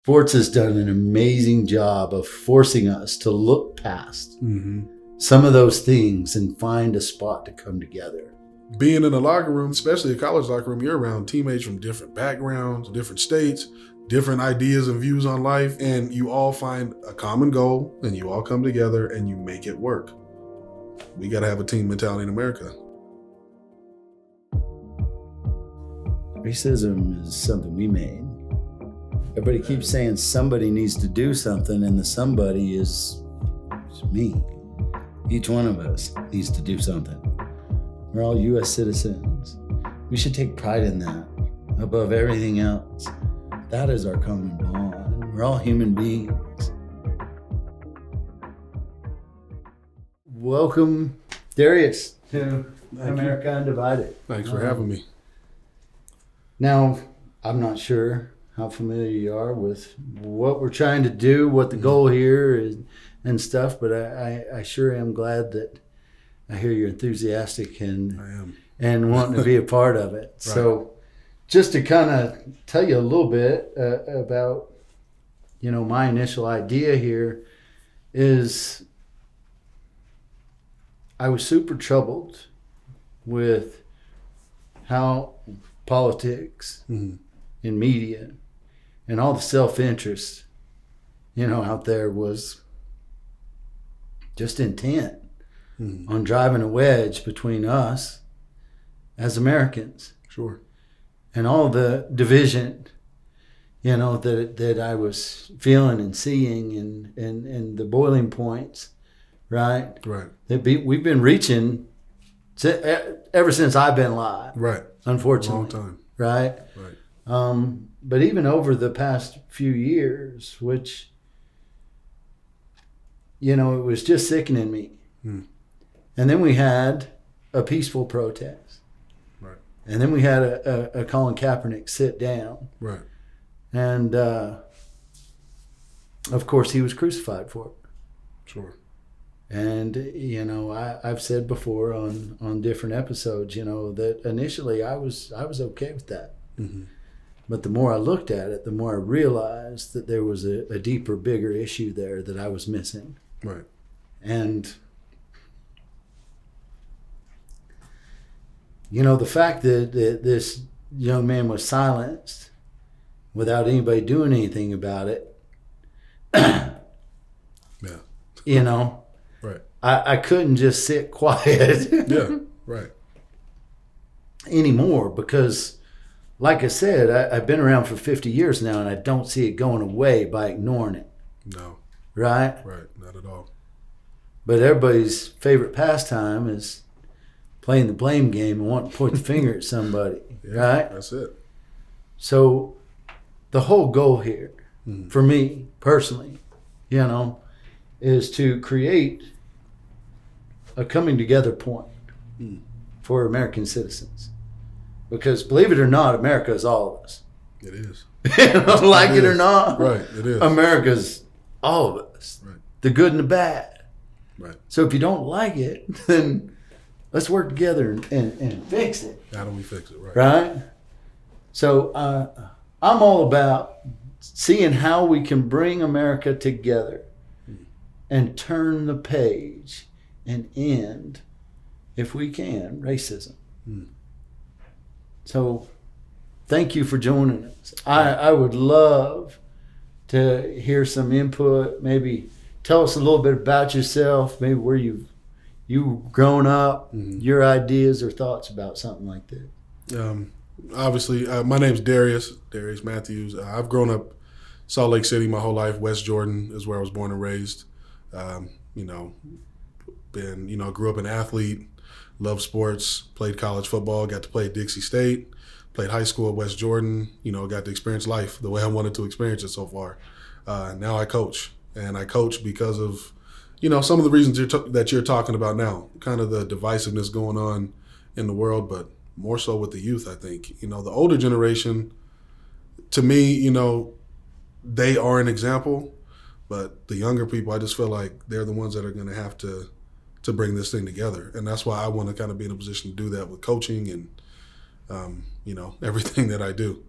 Sports has done an amazing job of forcing us to look past some of those things and find a spot to come together. Being in a locker room, especially a college locker room, you're around teammates from different backgrounds, different states, different ideas and views on life, and you all find a common goal and you all come together and you make it work. We got to have a team mentality in America. Racism is something we made. Everybody keeps saying somebody needs to do something, and the somebody is me. Each one of us needs to do something. We're all U.S. citizens. We should take pride in that above everything else. That is our common bond. We're all human beings. Welcome, Darius, to America Undivided. Thanks for having me. Now, I'm not sure how familiar you are with what we're trying to do, what the goal here is, and stuff, but I sure am glad that I hear you're enthusiastic and wanting to be a part of it. Right. So just to kind of tell you a little bit about, my initial idea here is I was super troubled with how politics and media and all the self-interest, out there was just intent on driving a wedge between us as Americans. Sure. And all the division, that I was feeling and seeing and the boiling points, right? Right. We've been reaching ever since I've been alive. Right. Unfortunately. Long time. Right? Right. But even over the past few years, which, it was just sickening me. And then we had a peaceful protest. Right. And then we had a Colin Kaepernick sit down. Right. And, of course, he was crucified for it. Sure. And, I've said before on different episodes, that initially I was okay with that. But the more I looked at it, the more I realized that there was a deeper, bigger issue there that I was missing. Right. And, the fact that this young man was silenced without anybody doing anything about it, Right. I couldn't just sit quiet. Yeah, right. Anymore, because like I said, I've been around for 50 years now and I don't see it going away by ignoring it. No. Right? Right, not at all. But everybody's favorite pastime is playing the blame game and wanting to point the finger at somebody. Yeah, right? That's it. So the whole goal here, for me personally, is to create a coming together point for American citizens. Because believe it or not, America is all of us. It is. Like it or not. Right, it is. America's all of us. Right. The good and the bad. Right. So if you don't like it, then let's work together and fix it. How do we fix it? Right. Right? So I'm all about seeing how we can bring America together and turn the page and end, if we can, racism. So thank you for joining us. I would love to hear some input. Maybe tell us a little bit about yourself, maybe where you've grown up, your ideas or thoughts about something like that. Obviously, my name's Darius Matthews. I've grown up Salt Lake City my whole life. West Jordan is where I was born and raised. Grew up an athlete, loved sports, played college football, got to play at Dixie State, played high school at West Jordan, got to experience life the way I wanted to experience it so far. Now I coach, and I coach because of, some of the reasons that you're talking about now, kind of the divisiveness going on in the world, but more so with the youth, I think. The older generation, to me, they are an example, but the younger people, I just feel like they're the ones that are going to have to bring this thing together. And that's why I want to kind of be in a position to do that with coaching and, everything that I do.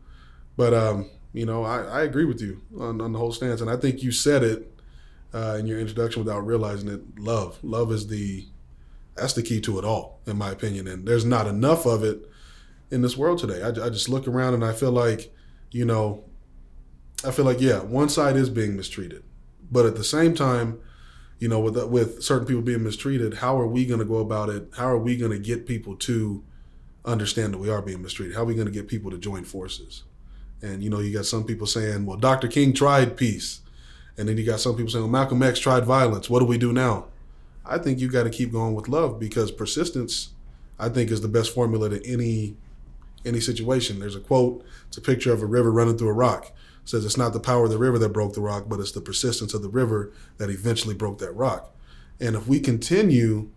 But I agree with you on the whole stance. And I think you said it in your introduction without realizing it. Love is that's the key to it all, in my opinion. And there's not enough of it in this world today. I just look around and I feel like, yeah, one side is being mistreated. But at the same time, with certain people being mistreated, how are we going to go about it? How are we going to get people to understand that we are being mistreated? How are we going to get people to join forces? And, you got some people saying, well, Dr. King tried peace. And then you got some people saying, well, Malcolm X tried violence. What do we do now? I think you got to keep going with love, because persistence, I think, is the best formula to any situation. There's a quote. It's a picture of a river running through a rock. It says it's not the power of the river that broke the rock, but it's the persistence of the river that eventually broke that rock. And if we continue,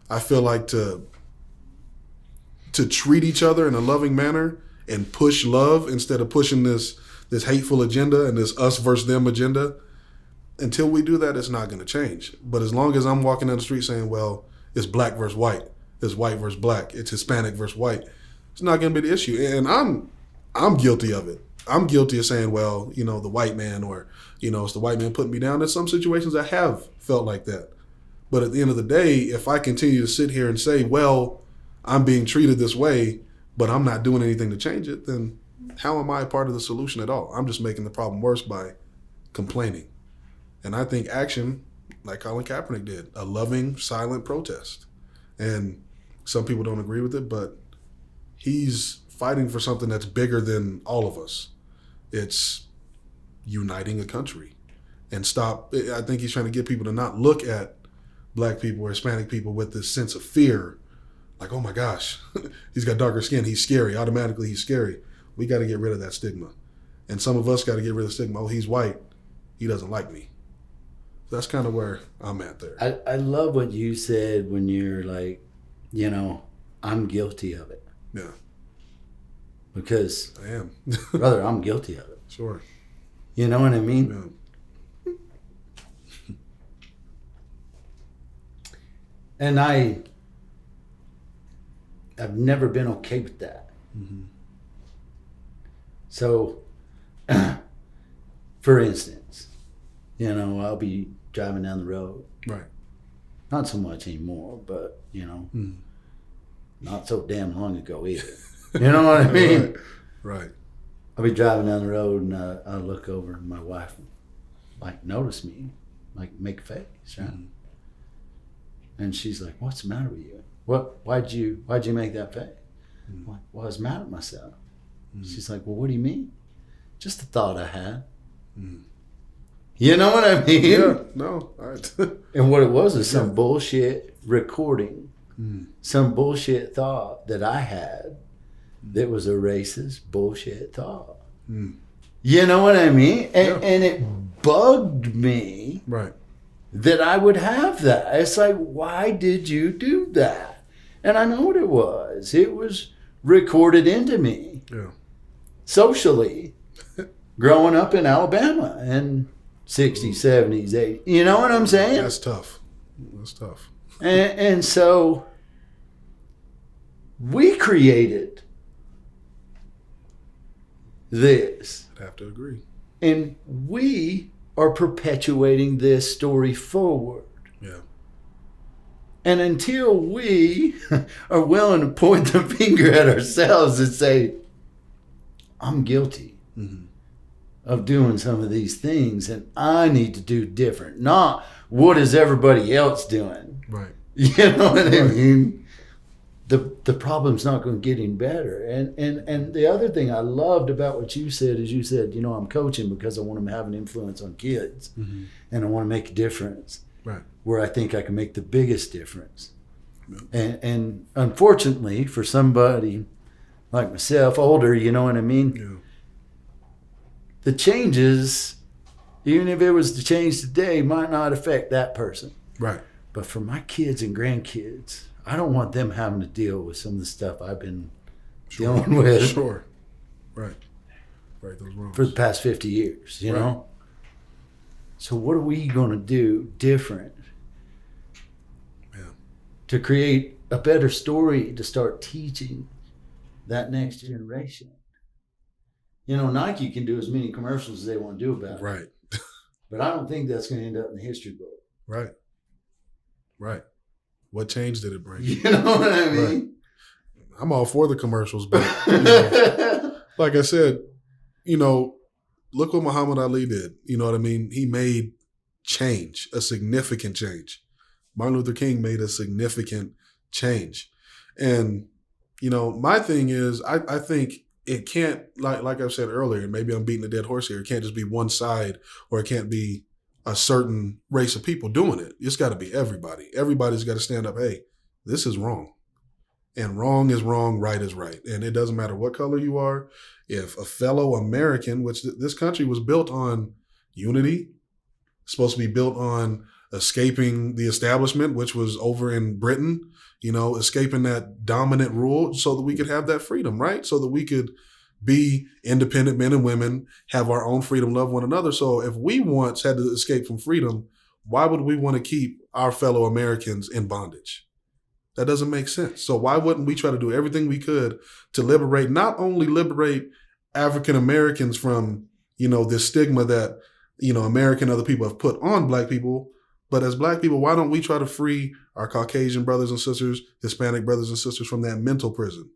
I feel like to treat each other in a loving manner and push love instead of pushing this hateful agenda and this us versus them agenda, until we do that, it's not going to change. But as long as I'm walking down the street saying, well, it's black versus white, it's white versus black, it's Hispanic versus white, it's not going to be the issue. And I'm guilty of it. I'm guilty of saying, well, the white man, or, it's the white man putting me down. There's some situations I have felt like that. But at the end of the day, if I continue to sit here and say, well, I'm being treated this way, but I'm not doing anything to change it, then how am I a part of the solution at all? I'm just making the problem worse by complaining. And I think action, like Colin Kaepernick did, a loving, silent protest. And some people don't agree with it, but he's fighting for something that's bigger than all of us. It's uniting a country. And I think he's trying to get people to not look at black people or Hispanic people with this sense of fear. Like, oh my gosh, he's got darker skin, he's scary. Automatically, he's scary. We got to get rid of that stigma. And some of us got to get rid of the stigma. Oh, he's white, he doesn't like me. That's kind of where I'm at there. I love what you said when you're like, I'm guilty of it. Yeah. Because, I am. brother, I'm guilty of it. Sure. You know what I mean? Yeah. And I've never been okay with that. Mm-hmm. So, for instance, I'll be driving down the road. Right. Not so much anymore, but, not so damn long ago either. You know what I mean? Right. I'll be driving down the road and I look over and my wife, notice me, make a face, right? Mm-hmm. And she's like, what's the matter with you? Why'd you make that face? Mm-hmm. Well, I was mad at myself. Mm-hmm. She's like, well, what do you mean? Just a thought I had. Mm-hmm. You know what I mean? Yeah, no. All right. And what it was is some bullshit recording, some bullshit thought that I had that was a racist bullshit thought. Mm. You know what I mean? And it bugged me, right, that I would have that. It's like, why did you do that? And I know what it was. It was recorded into me. Yeah. Socially. Growing up in Alabama in 60s, 70s, 80s. You know what I'm saying? That's tough. That's tough. And so we created this. I'd have to agree. And we are perpetuating this story forward. Yeah. And until we are willing to point the finger at ourselves and say, I'm guilty of doing some of these things and I need to do different. Not what is everybody else doing. Right. You know what I mean? The problem's not going to get any better. And the other thing I loved about what you said is you said, I'm coaching because I want to have an influence on kids and I want to make a difference. Right. Where I think I can make the biggest difference. Yep. And unfortunately for somebody like myself, older, you know what I mean? Yeah. The changes, even if it was to change today, might not affect that person. Right. But for my kids and grandkids, I don't want them having to deal with some of the stuff I've been dealing with. Sure. Right. Right, those wrongs. For the past 50 years, you know? So what are we going to do different to create a better story to start teaching that next generation? Nike can do as many commercials as they want to do about it. Right. But I don't think that's going to end up in the history book. Right. Right. What change did it bring? You know what I mean? Right. I'm all for the commercials, but like I said, look what Muhammad Ali did. You know what I mean? He made change, a significant change. Martin Luther King made a significant change. And, my thing is, I think it can't, like I've said earlier, maybe I'm beating a dead horse here, it can't just be one side, or it can't be a certain race of people doing it. It's got to be everybody. Everybody's got to stand up, hey, this is wrong. And wrong is wrong, right is right. And it doesn't matter what color you are. If a fellow American, which this country was built on unity, supposed to be built on escaping the establishment, which was over in Britain, escaping that dominant rule so that we could have that freedom, right? So that we could be independent men and women, have our own freedom, love one another. So if we once had to escape from freedom, why would we want to keep our fellow Americans in bondage? That doesn't make sense. So why wouldn't we try to do everything we could to liberate, not only liberate African Americans from, this stigma that, American other people have put on Black people, but as Black people, why don't we try to free our Caucasian brothers and sisters, Hispanic brothers and sisters from that mental prison?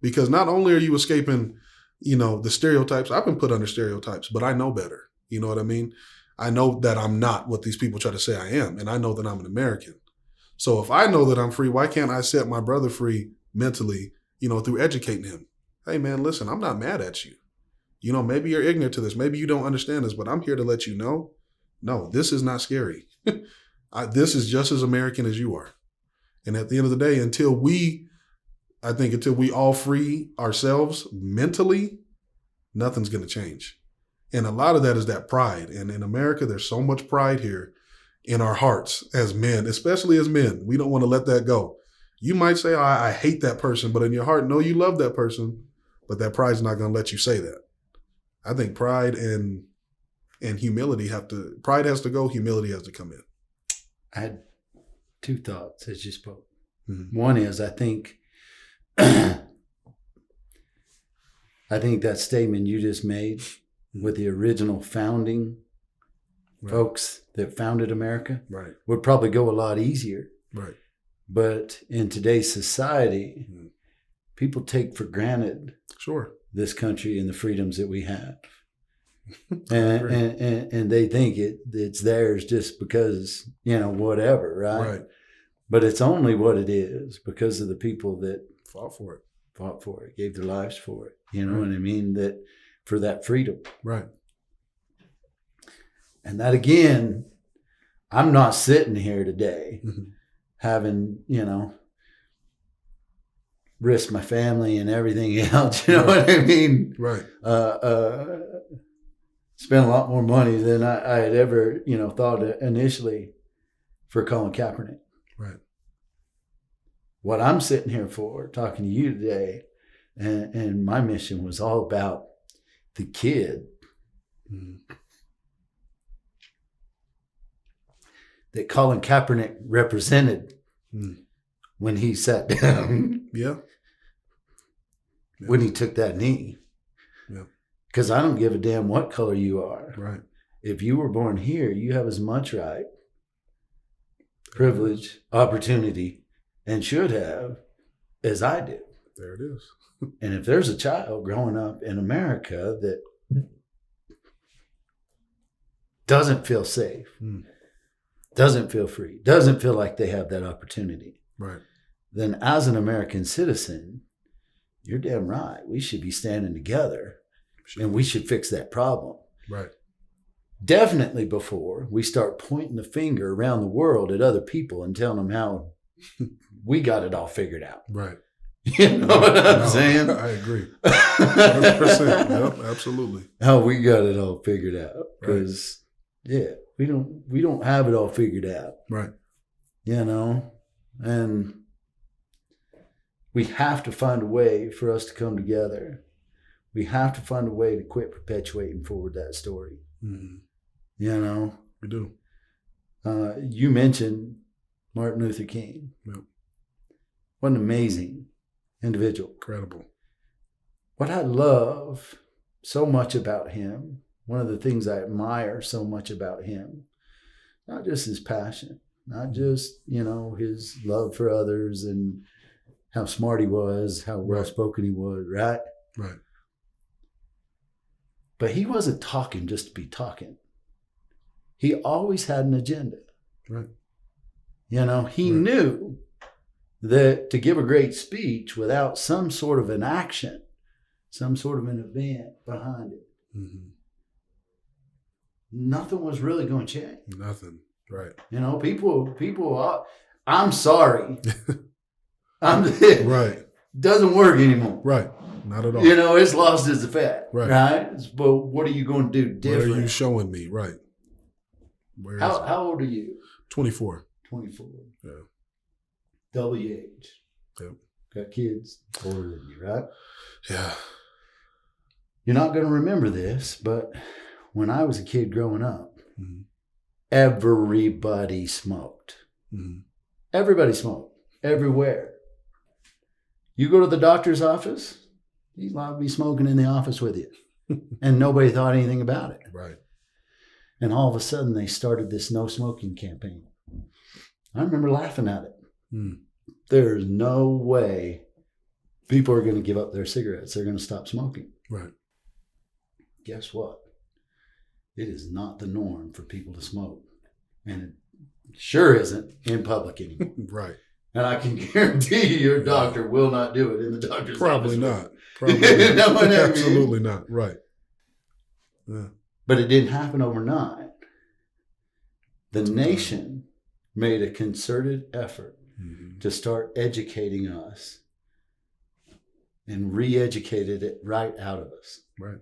Because not only are you escaping, the stereotypes, I've been put under stereotypes, but I know better. You know what I mean? I know that I'm not what these people try to say I am, and I know that I'm an American. So if I know that I'm free, why can't I set my brother free mentally, through educating him? Hey, man, listen, I'm not mad at you. Maybe you're ignorant to this. Maybe you don't understand this, but I'm here to let you know, no, this is not scary. This is just as American as you are. And at the end of the day, until we all free ourselves mentally, nothing's going to change. And a lot of that is that pride. And in America, there's so much pride here in our hearts as men, especially as men. We don't want to let that go. You might say, oh, I hate that person, but in your heart, no, you love that person, but that pride's not going to let you say that. I think pride and humility pride has to go, humility has to come in. I had two thoughts as you spoke. Mm-hmm. One is, I think that statement you just made with the original founding folks that founded America would probably go a lot easier. Right. But in today's society, people take for granted this country and the freedoms that we have. and they think it's theirs just because, whatever, right? But it's only what it is because of the people that fought for it, gave their lives for it. You know what I mean? That for that freedom. Right. And that, again, I'm not sitting here today having, risked my family and everything else. You know what I mean? Right. Spent a lot more money than I had ever, thought initially for Colin Kaepernick. Right. What I'm sitting here for, talking to you today, and my mission was all about the kid that Colin Kaepernick represented when he sat down. Yeah. When he took that knee. Yeah. Because I don't give a damn what color you are. Right. If you were born here, you have as much right, privilege, opportunity, and should have as I do. There it is. And if there's a child growing up in America that doesn't feel safe, doesn't feel free, doesn't feel like they have that opportunity, right, then as an American citizen, you're damn right. We should be standing together and we should fix that problem. Right. Definitely before we start pointing the finger around the world at other people and telling them how we got it all figured out. Right. You know what I'm saying? I agree. 100%. Yep, absolutely. How we got it all figured out. Because, we don't have it all figured out. Right. And we have to find a way for us to come together. We have to find a way to quit perpetuating forward that story. Mm-hmm. We do. You mentioned Martin Luther King. Yep. What an amazing individual. Incredible. What I love so much about him, one of the things I admire so much about him, not just his passion, not just, his love for others and how smart he was, how well spoken he was, right? Right. But he wasn't talking just to be talking. He always had an agenda. Right. He knew that to give a great speech without some sort of an action, some sort of an event behind it, nothing was really going to change. Nothing. Right. People, I'm sorry. Right. Doesn't work anymore. Right. Not at all. It's lost its effect. Right. But what are you going to do different? What are you showing me? Right. How old are you? 24. 24. Yeah. Double your age. Yep. Got kids older than you, right? Yeah. You're not going to remember this, but when I was a kid growing up, everybody smoked. Everybody smoked. Everywhere. You go to the doctor's office, he's allowed to be smoking in the office with you. And nobody thought anything about it. Right. And all of a sudden, they started this no smoking campaign. I remember laughing at it. There's no way people are going to give up their cigarettes. They're going to stop smoking. Right. Guess what? It is not the norm for people to smoke. And it sure isn't in public anymore. Right. And I can guarantee you your doctor will not do it in the doctor's Probably office. Not. Probably not. Absolutely not. Right. Yeah. But it didn't happen overnight. The nation made a concerted effort to start educating us and re-educated it right out of us. Right.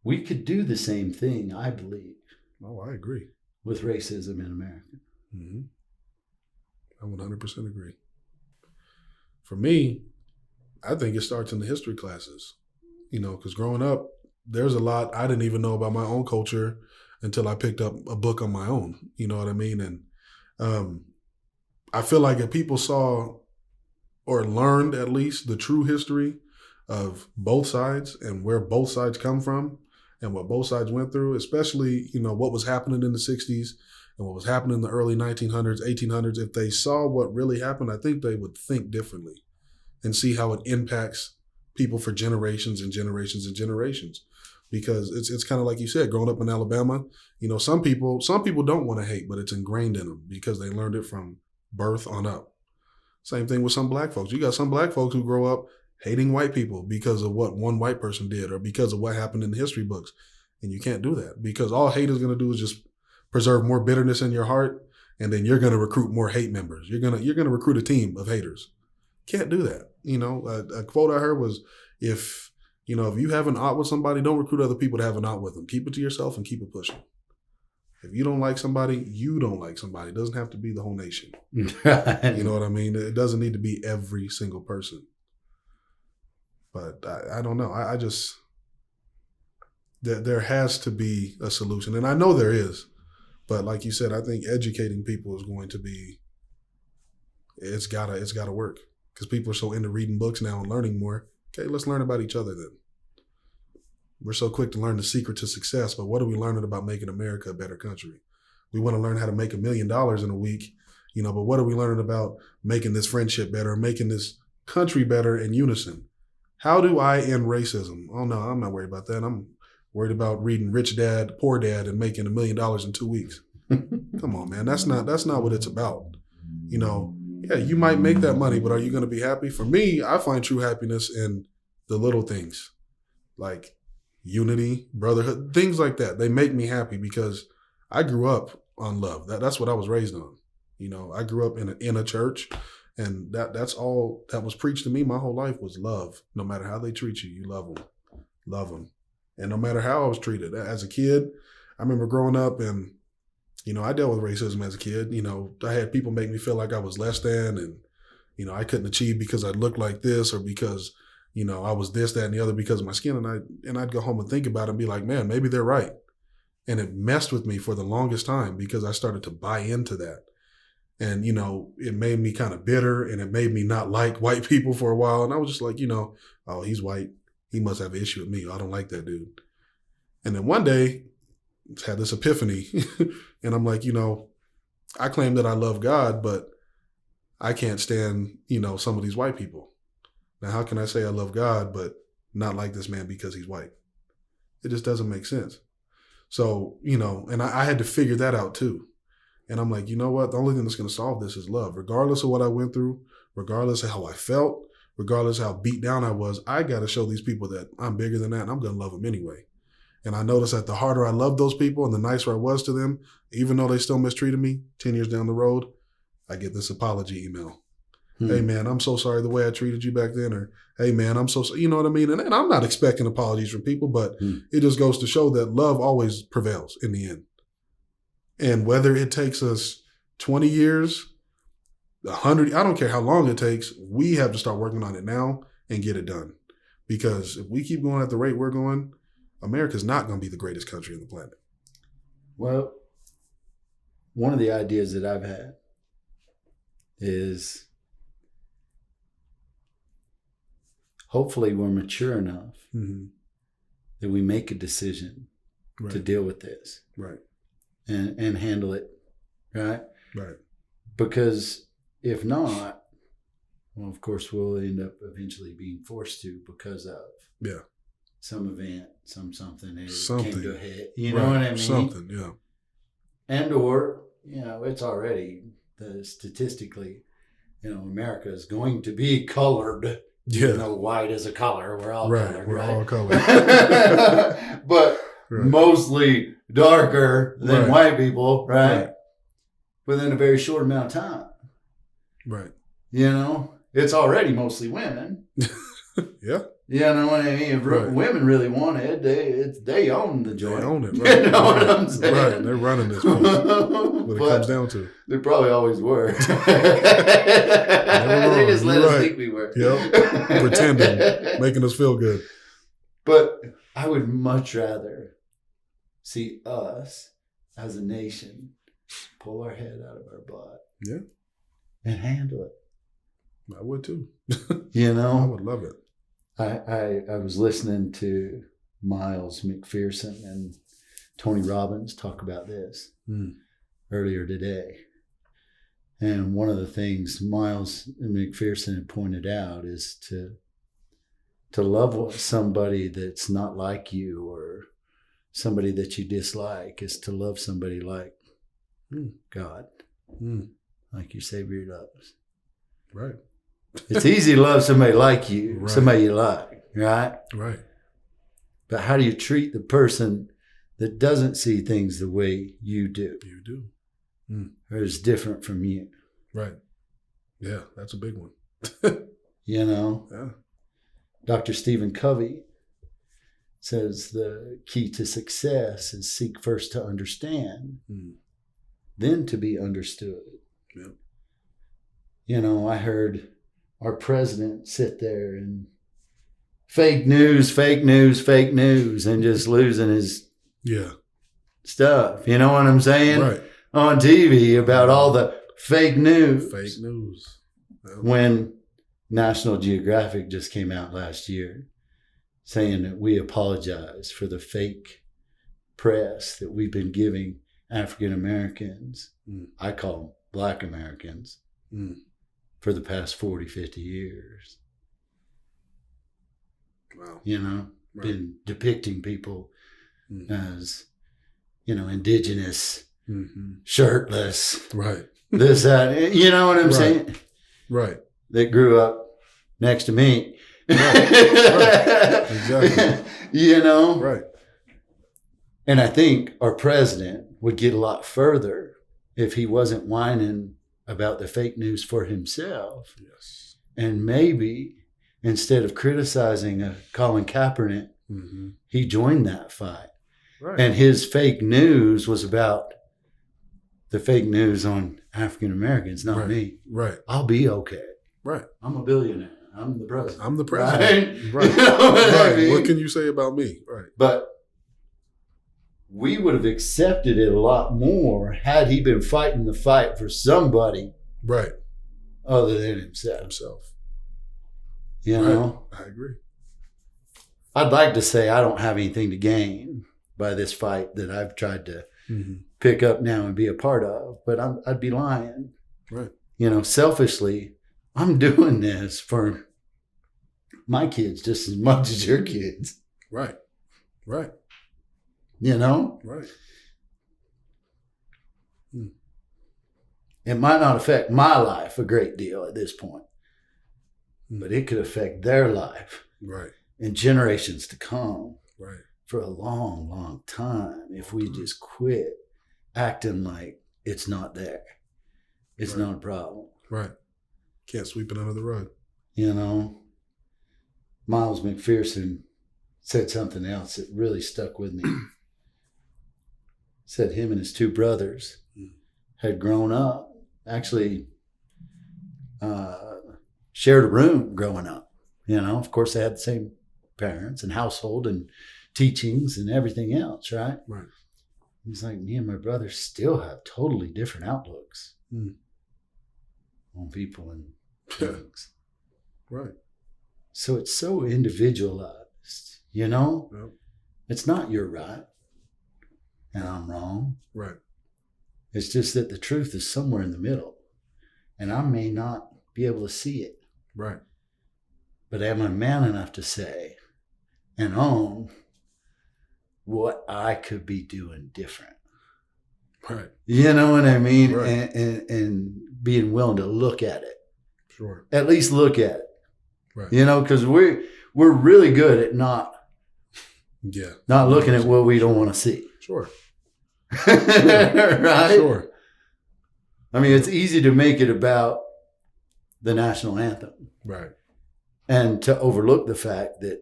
We could do the same thing, I believe. Oh, I agree. With racism in America. I 100% agree. For me, I think it starts in the history classes, because growing up, there's a lot I didn't even know about my own culture until I picked up a book on my own. You know what I mean? And I feel like if people saw or learned at least the true history of both sides and where both sides come from and what both sides went through, especially, what was happening in the 60s and what was happening in the early 1900s, 1800s, if they saw what really happened, I think they would think differently and see how it impacts people for generations and generations and generations. Because it's kind of like you said, growing up in Alabama, some people don't want to hate, but it's ingrained in them because they learned it from birth on up. Same thing with some black folks. You got some black folks who grow up hating white people because of what one white person did or because of what happened in the history books. And you can't do that because all hate is going to do is just preserve more bitterness in your heart. And then you're going to recruit more hate members. You're going to recruit a team of haters. Can't do that. A quote I heard was, if you have an ought with somebody, don't recruit other people to have an ought with them. Keep it to yourself and keep it pushing. If you don't like somebody, you don't like somebody. It doesn't have to be the whole nation. You know what I mean? It doesn't need to be every single person. But I don't know. I just, there has to be a solution. And I know there is. But like you said, I think educating people is going to be, it's gotta work. Because people are so into reading books now and learning more. Okay, let's learn about each other then. We're so quick to learn the secret to success, but what are we learning about making America a better country? We want to learn how to make $1 million in a week, but what are we learning about making this friendship better, making this country better in unison? How do I end racism? Oh no, I'm not worried about that. I'm worried about reading Rich Dad, Poor Dad and making $1 million in 2 weeks. Come on, man. That's not what it's about. Yeah, you might make that money, but are you going to be happy? For me, I find true happiness in the little things like unity, brotherhood, things like that. They make me happy because I grew up on love. That's what I was raised on. I grew up in a church, and that's all that was preached to me my whole life was love. No matter how they treat you, you love them. And no matter how I was treated as a kid, I remember growing up and I dealt with racism as a kid. I had people make me feel like I was less than and, I couldn't achieve because I looked like this or because, I was this, that, and the other because of my skin. And I'd go home and think about it and be like, man, maybe they're right. And it messed with me for the longest time because I started to buy into that. And, it made me kind of bitter and it made me not like white people for a while. And I was just like, oh, he's white. he must have an issue with me. I don't like that dude. And then one day, I had this epiphany, and I'm like, I claim that I love God, but I can't stand, some of these white people. Now, how can I say I love God, but not like this man because he's white? It just doesn't make sense. So, and I had to figure that out too. And I'm like, you know what? The only thing that's going to solve this is love. Regardless of what I went through, regardless of how I felt, regardless of how beat down I was, I got to show these people that I'm bigger than that, and I'm going to love them anyway. And I noticed that the harder I loved those people and the nicer I was to them, even though they still mistreated me, 10 years down the road, I get this apology email. Hey, man, I'm so sorry the way I treated you back then. Or, hey, man, I'm so sorry. You know what I mean? And I'm not expecting apologies from people, but it just goes to show that love always prevails in the end. And whether it takes us 20 years, 100, I don't care how long it takes, we have to start working on it now and get it done. Because if we keep going at the rate we're going, America's not going to be the greatest country on the planet. Well, one of the ideas that I've had is hopefully we're mature enough that we make a decision to deal with this. Right. And handle it, right? Right. Because if not, well, of course, we'll end up eventually being forced to because of some event, something came to a head. You know what I mean? Something, yeah. And or, it's already, statistically, America is going to be colored. Yeah. White is a color. We're all colored, We're right? all colored. But mostly darker than white people, right? Within a very short amount of time. Right. It's already mostly women. Yeah. You know what I mean? If women really want it, they own the joint. They own it, right? You know what I'm saying? Right. They're running this place. What it comes down to. They probably always were. They just let us think we were. Yep. Pretending, making us feel good. But I would much rather see us as a nation pull our head out of our butt. Yeah. And handle it. I would too. I would love it. I was listening to Miles McPherson and Tony Robbins talk about this earlier today. And one of the things Miles McPherson had pointed out is to love somebody that's not like you or somebody that you dislike is to love somebody like God, like your Savior loves. Right. It's easy to love somebody like you, somebody you like, right? Right. But how do you treat the person that doesn't see things the way you do? You do. Or is different from you? Right. Yeah, that's a big one. Yeah. Dr. Stephen Covey says the key to success is seek first to understand, then to be understood. Yeah. I heard our president sit there and fake news, and just losing his stuff. You know what I'm saying? Right. On TV about all the fake news. Fake news. Yeah. When National Geographic just came out last year saying that we apologize for the fake press that we've been giving African Americans. I call them Black Americans. For the past 40, 50 years. Wow. Been depicting people as, indigenous, shirtless. Right. This, that, you know what I'm saying? Right. That grew up next to me. Right. Exactly. Right. And I think our president would get a lot further if he wasn't whining about the fake news for himself. Yes. And maybe instead of criticizing Colin Kaepernick, he joined that fight. Right. And his fake news was about the fake news on African Americans, not me. Right. I'll be okay. Right. I'm a billionaire. I'm the president. I'm the president. Right. Right. What can you say about me? Right. But we would have accepted it a lot more had he been fighting the fight for somebody other than himself. Right. I agree. I'd like to say I don't have anything to gain by this fight that I've tried to pick up now and be a part of, but I'd be lying. Right. Selfishly, I'm doing this for my kids just as much as your kids. Right. Right. Right. Hmm. It might not affect my life a great deal at this point, but it could affect their life. Right. And generations to come. Right. For a long, long time if we just quit acting like it's not there. It's not a problem. Right. Can't sweep it under the rug. Miles McPherson said something else that really stuck with me. Said him and his two brothers had grown up, actually shared a room growing up. Of course they had the same parents and household and teachings and everything else, right? Right. He's like, me and my brother still have totally different outlooks on people and things. Right. So it's so individualized, Yep. It's not you're right and I'm wrong. Right. It's just that the truth is somewhere in the middle and I may not be able to see it. Right. But am I man enough to say and own what I could be doing different? Right. You know what I mean? Right. And being willing to look at it. Sure. At least look at it. Right. Because we're really good at not looking at what we don't want to see. Sure. Right? Sure. I mean, it's easy to make it about the national anthem. Right. And to overlook the fact that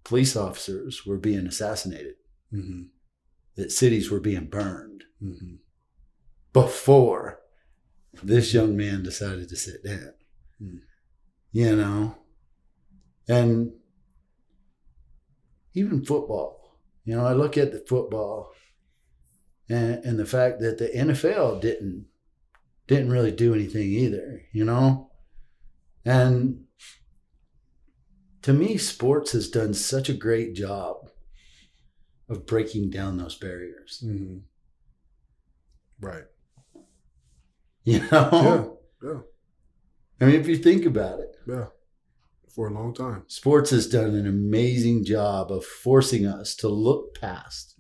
police officers were being assassinated, that cities were being burned before this young man decided to sit down. And even football, I look at the football and the fact that the NFL didn't really do anything either, and to me, sports has done such a great job of breaking down those barriers. Right. Yeah. I mean, if you think about it. Yeah. For a long time. Sports has done an amazing job of forcing us to look past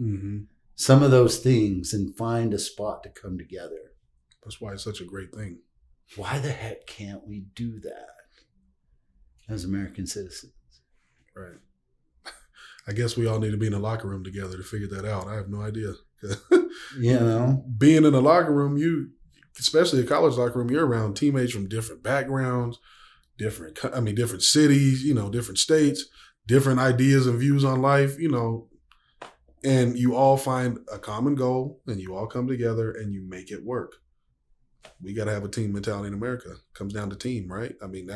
some of those things and find a spot to come together. That's why it's such a great thing. Why the heck can't we do that as American citizens? Right. I guess we all need to be in a locker room together to figure that out. I have no idea. Being in a locker room, especially a college locker room, you're around teammates from different backgrounds, different cities, different states, different ideas and views on life, and you all find a common goal and you all come together and you make it work. We got to have a team mentality in America. It comes down to team, right? I mean,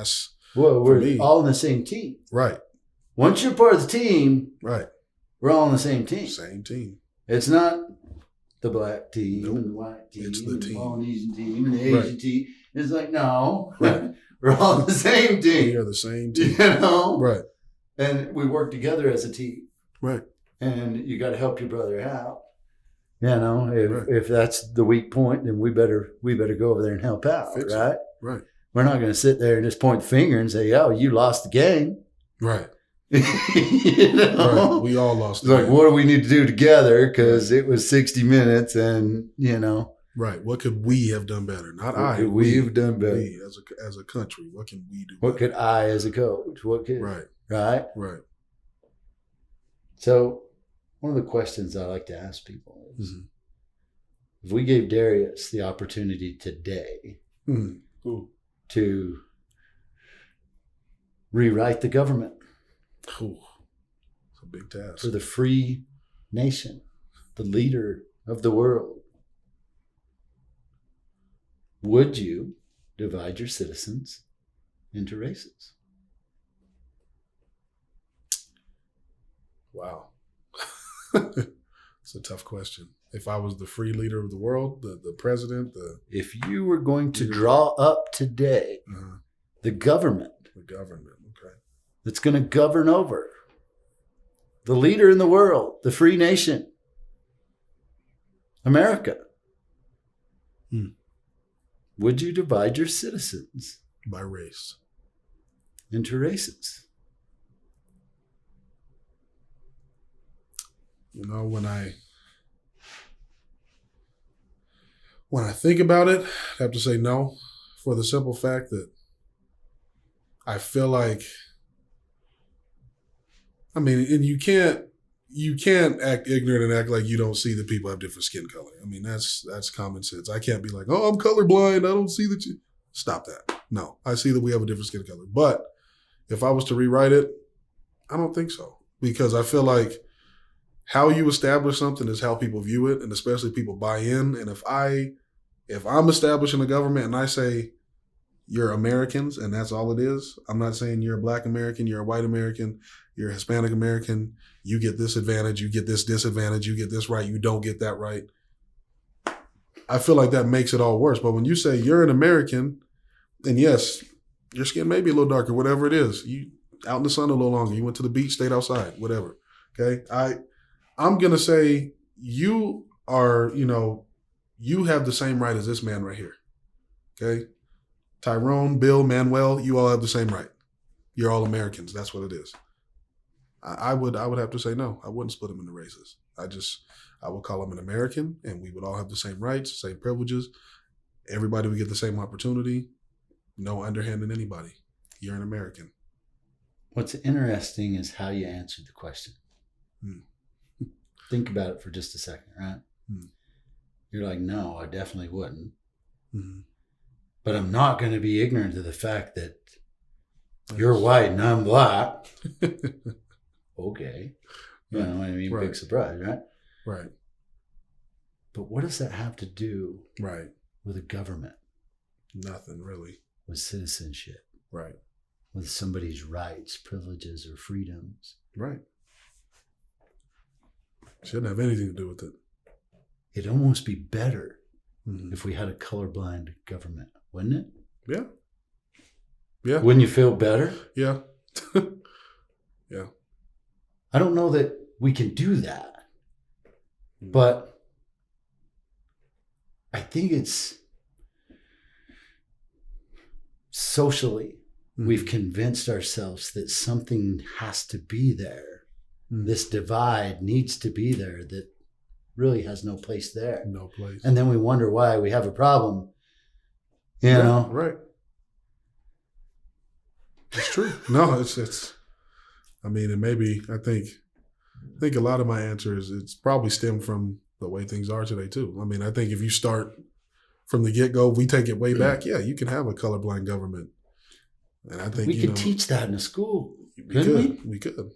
we're all in the same team. Right. Once you're part of the team, right, we're all on the same team. Same team. It's not the black team and the white team, it's the and team. The Polynesian team and the Asian team. It's like, no, right. We're all on the same team. We are the same team. Right. Right. And we work together as a team. Right. And you got to help your brother out. If that's the weak point, then we better go over there and help out, Fix right? It. Right. We're not going to sit there and just point the finger and say, "Oh, you lost the game." Right. Right. We all lost. It's like, what do we need to do together? Because it was 60 minutes, and Right. What could we have done better? Not what could we have done better? We as a country. What can we do? What better? could I, as a coach? What could Right. Right. Right. So, one of the questions I like to ask people is, if we gave Darius the opportunity today to rewrite the government it's a big task for the free nation, the leader of the world, would you divide your citizens into races? Wow. It's a tough question. If I was the free leader of the world, the president, if you were going to draw up today the government okay, that's going to govern over the leader in the world, the free nation, America. Would you divide your citizens by race into races? You know, when I think about it, I have to say no, for the simple fact that I feel like, I mean, and you can't act ignorant and act like you don't see that people have different skin color. I mean, that's common sense. I can't be like, oh, I'm colorblind. I don't see that you. Stop that. No, I see that we have a different skin color. But if I was to rewrite it, I don't think so. Because I feel like how you establish something is how people view it, and especially people buy in. And if I'm establishing a government and I say you're Americans and that's all it is, I'm not saying you're a Black American, you're a white American, you're a Hispanic American, you get this advantage, you get this disadvantage, you get this right, you don't get that right. I feel like that makes it all worse. But when you say you're an American, and yes, your skin may be a little darker, whatever it is, you out in the sun a little longer, you went to the beach, stayed outside, whatever. Okay, I'm gonna say you are, you have the same right as this man right here. Okay, Tyrone, Bill, Manuel, you all have the same right. You're all Americans. That's what it is. I would have to say no. I wouldn't split them into races. I would call him an American, and we would all have the same rights, same privileges. Everybody would get the same opportunity. No underhanding anybody. You're an American. What's interesting is how you answered the question. Think about it for just a second, right? You're like, no, I definitely wouldn't. But I'm not going to be ignorant to the fact that you're white and I'm Black. Okay. You know what I mean? Right. Big surprise, right? Right. But what does that have to do Right. with a government? Nothing really. With citizenship? Right. With somebody's rights, privileges, or freedoms? Right. Shouldn't have anything to do with it. It'd almost be better if we had a colorblind government, wouldn't it? Yeah. Yeah. Wouldn't you feel better? Yeah. Yeah. I don't know that we can do that, but I think it's socially, we've convinced ourselves that something has to be there. This divide needs to be there that really has no place there. No place. And then we wonder why we have a problem. You know? Right. It's true. No, it's I mean, and maybe I think a lot of my answer is it's probably stemmed from the way things are today too. I mean, I think if you start from the get-go, we take it way back, yeah, you can have a colorblind government. And I think we could teach that in a school. We could.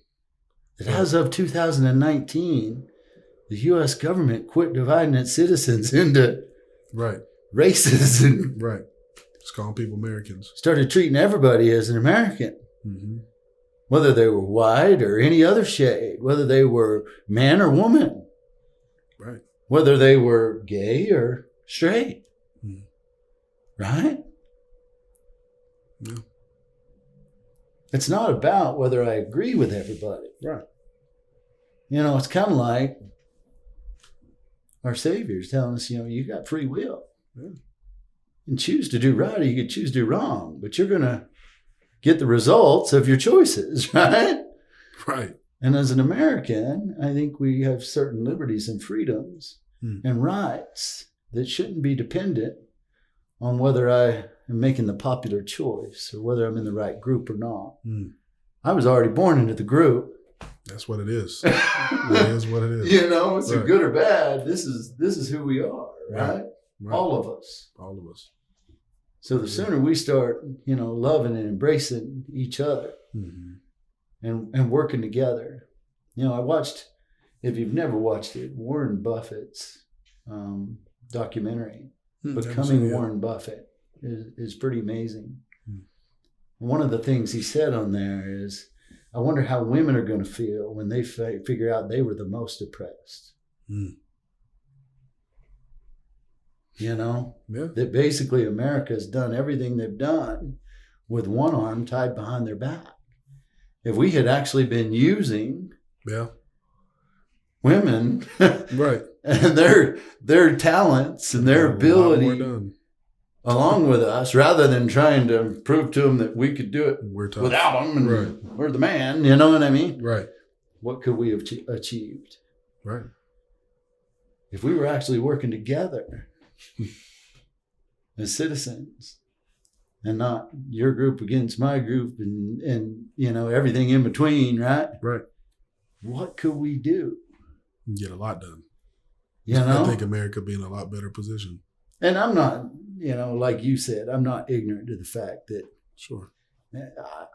That as of 2019, the U.S. government quit dividing its citizens into races and just calling people Americans. Started treating everybody as an American. Whether they were white or any other shade, whether they were man or woman, whether they were gay or straight, right? Yeah. It's not about whether I agree with everybody. Right. You know, it's kind of like our Savior's telling us, you got free will. Yeah. You can choose to do right or you can choose to do wrong, but you're going to get the results of your choices, right? Right. And as an American, I think we have certain liberties and freedoms and rights that shouldn't be dependent on whether I am making the popular choice or whether I'm in the right group or not. I was already born into the group. That's what it is. It is what it is. It's a good or bad. This is who we are, right? All of us. All of us. So the sooner we start, loving and embracing each other and working together. I watched, if you've never watched it, Warren Buffett's documentary, Becoming Warren Buffett, is pretty amazing. One of the things he said on there is, I wonder how women are going to feel when they figure out they were the most oppressed. That basically America's done everything they've done with one arm tied behind their back. If we had actually been using women Right. and their talents and their ability along with us, rather than trying to prove to them that we could do it without them and right. we're the man. You know what I mean? Right. What could we have achieved? Right. If we were actually working together as citizens and not your group against my group and you know, everything in between, right? Right. What could we do? Get a lot done. You know? I think America be in a lot better position. And I'm not, you know, like you said, I'm not ignorant to the fact that sure,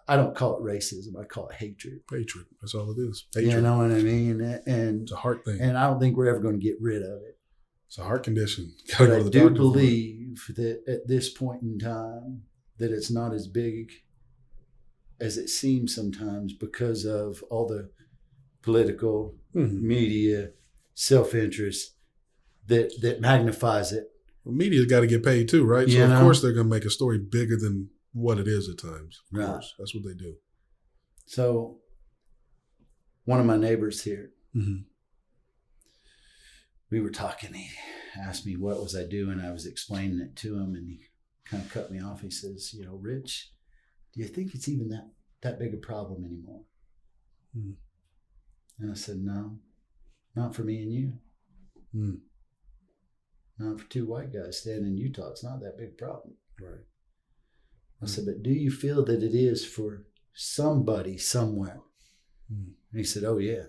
I don't call it racism. I call it hatred. Hatred. That's all it is. Hatred. You know what I mean? And it's a heart thing. And I don't think we're ever going to get rid of it. It's a heart condition. But I do believe that at this point in time, that it's not as big as it seems sometimes because of all the political, media, self-interest that magnifies it. Well, media's got to get paid too, right? So of course they're going to make a story bigger than what it is at times. Of course. That's what they do. So one of my neighbors here, we were talking. He asked me what was I doing. I was explaining it to him, and he kind of cut me off. He says, you know, Rich, do you think it's even that big a problem anymore? And I said, no, not for me and you. Not for two white guys standing in Utah. It's not that big a problem. Right. I said, but do you feel that it is for somebody somewhere? And he said, oh, yeah.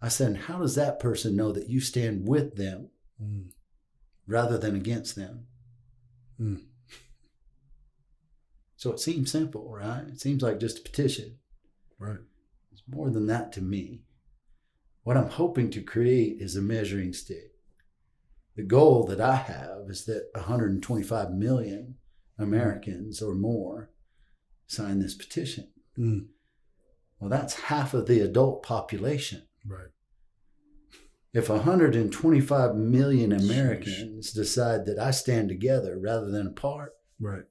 I said, and how does that person know that you stand with them rather than against them? So it seems simple, right? It seems like just a petition. Right. It's more than that to me. What I'm hoping to create is a measuring stick. The goal that I have is that 125 million Americans or more sign this petition. Well, that's half of the adult population. Right. If 125 million Americans decide that I stand together rather than apart, right,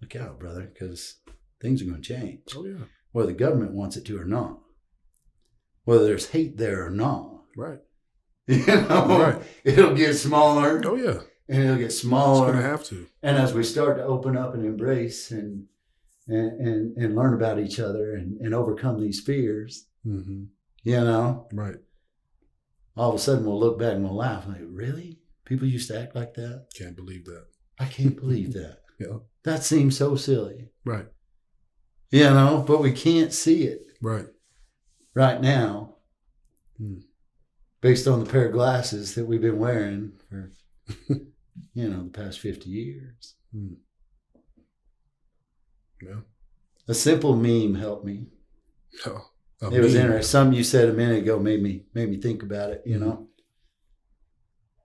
look out, brother, because things are going to change. Oh, yeah. Whether the government wants it to or not. Whether there's hate there or not. Right. You know, right. It'll get smaller. Oh, yeah. And it'll get smaller. It's going to have to. And as we start to open up and embrace and learn about each other and overcome these fears, you know, right. All of a sudden we'll look back and we'll laugh. Like, really? People used to act like that? Can't believe that. I can't believe that. Yeah. That seems so silly. Right. You know, but we can't see it. Right now. Based on the pair of glasses that we've been wearing for, you know, the past 50 years. Yeah. A simple meme helped me. Oh, it was interesting. Something you said a minute ago made me think about it, you know.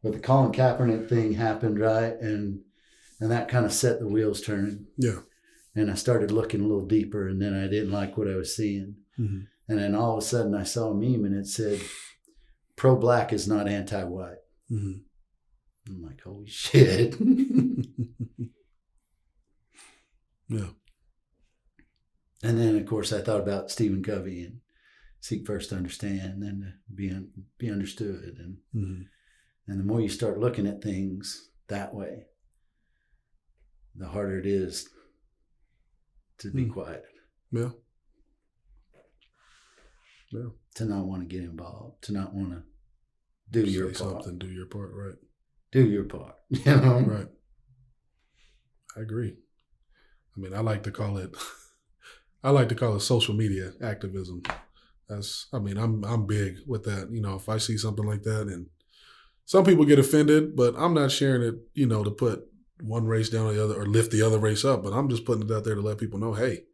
But the Colin Kaepernick thing happened, right? And that kind of set the wheels turning. Yeah. And I started looking a little deeper, and then I didn't like what I was seeing. And then all of a sudden I saw a meme and it said, pro-black is not anti-white. I'm like, holy shit. Yeah. And then, of course, I thought about Stephen Covey and seek first to understand and to be understood. And the more you start looking at things that way, the harder it is to be quiet. Yeah. Yeah. To not want to get involved, to not want to do your part. Do your part, right. Do your part, you know? Right. I agree. I mean, I like to call it social media activism. I'm big with that. You know, if I see something like that, and some people get offended, but I'm not sharing it, you know, to put one race down on the other or lift the other race up, but I'm just putting it out there to let people know, hey,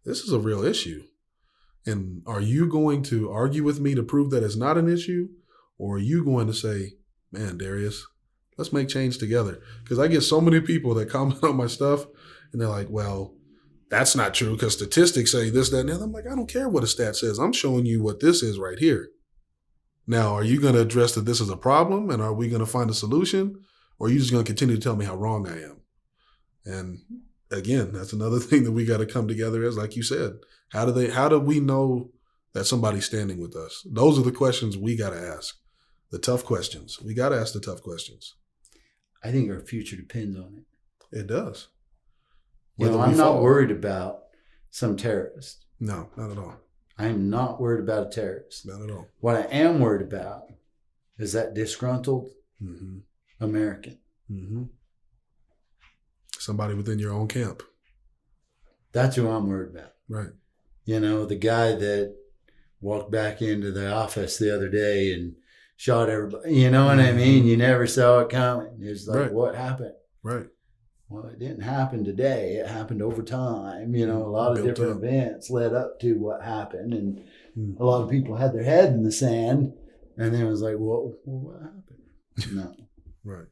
this is a real issue. And are you going to argue with me to prove that it's not an issue? Or are you going to say, man, Darius, let's make change together? Because I get so many people that comment on my stuff and they're like, well, that's not true because statistics say this, that, and the other. I'm like, I don't care what a stat says. I'm showing you what this is right here. Now, are you going to address that this is a problem and are we going to find a solution? Or are you just going to continue to tell me how wrong I am? And again, that's another thing that we got to come together as, like you said. How do we know that somebody's standing with us? Those are the questions we got to ask. The tough questions. We got to ask the tough questions. I think our future depends on it. It does. I'm not worried about some terrorist. No, not at all. I am not worried about a terrorist. Not at all. What I am worried about is that disgruntled American. Mm-hmm. Somebody within your own camp. That's who I'm worried about. Right. The guy that walked back into the office the other day and shot everybody. You know what I mean? You never saw it coming. It's like, right. What happened? Right. Well, it didn't happen today. It happened over time. A lot of different events led up to what happened. And a lot of people had their head in the sand. And then it was like, well what happened? No. Right.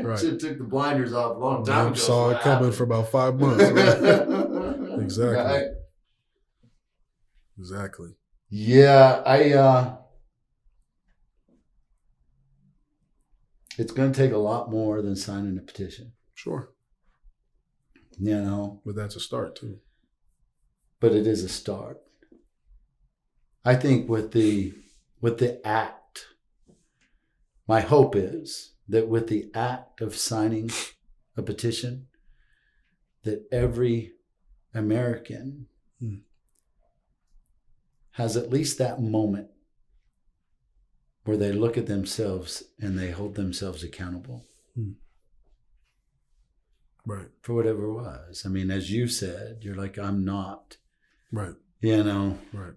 Right. It took the blinders off a long time ago. Saw it coming for about 5 months. Right? Exactly. Right. Exactly. Yeah, it's going to take a lot more than signing a petition. Sure. But that's a start too. But it is a start. I think with the act, my hope is that with the act of signing a petition, that every American has at least that moment where they look at themselves and they hold themselves accountable. Right. For whatever it was. I mean, as you said, you're like, I'm not. Right. Right.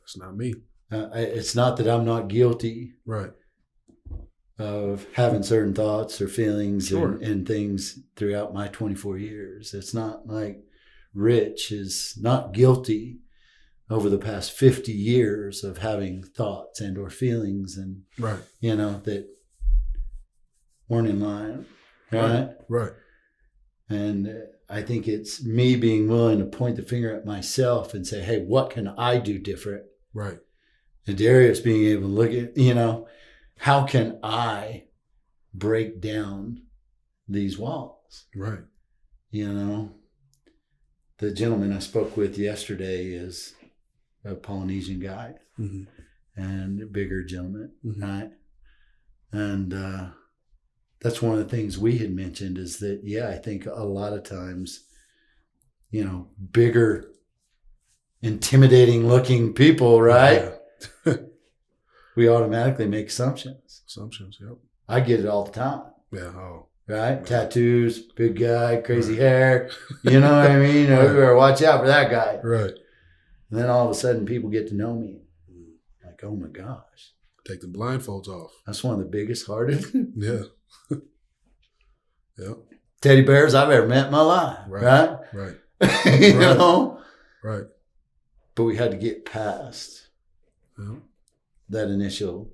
That's not me. It's not that I'm not guilty. Right. Of having certain thoughts or feelings sure. and things throughout my 24 years. It's not like Rich is not guilty over the past 50 years of having thoughts and or feelings and, right. That weren't in line. Right? Right. And I think it's me being willing to point the finger at myself and say, hey, what can I do different? Right. And Darius being able to look at, how can I break down these walls? Right. The gentleman I spoke with yesterday is a Polynesian guy and a bigger gentleman, right? And that's one of the things we had mentioned is that, I think a lot of times, bigger, intimidating looking people, right? Yeah. We automatically make assumptions. Yep. I get it all the time. Yeah. Oh. Right? Yeah. Tattoos, big guy, crazy hair. You know what I mean? Right. We better watch out for that guy. Right. And then all of a sudden people get to know me. Like, oh my gosh. Take the blindfolds off. That's one of the biggest hearted. Yeah. Yep. Teddy bears I've ever met in my life. Right? Right. you know? Right. But we had to get past that initial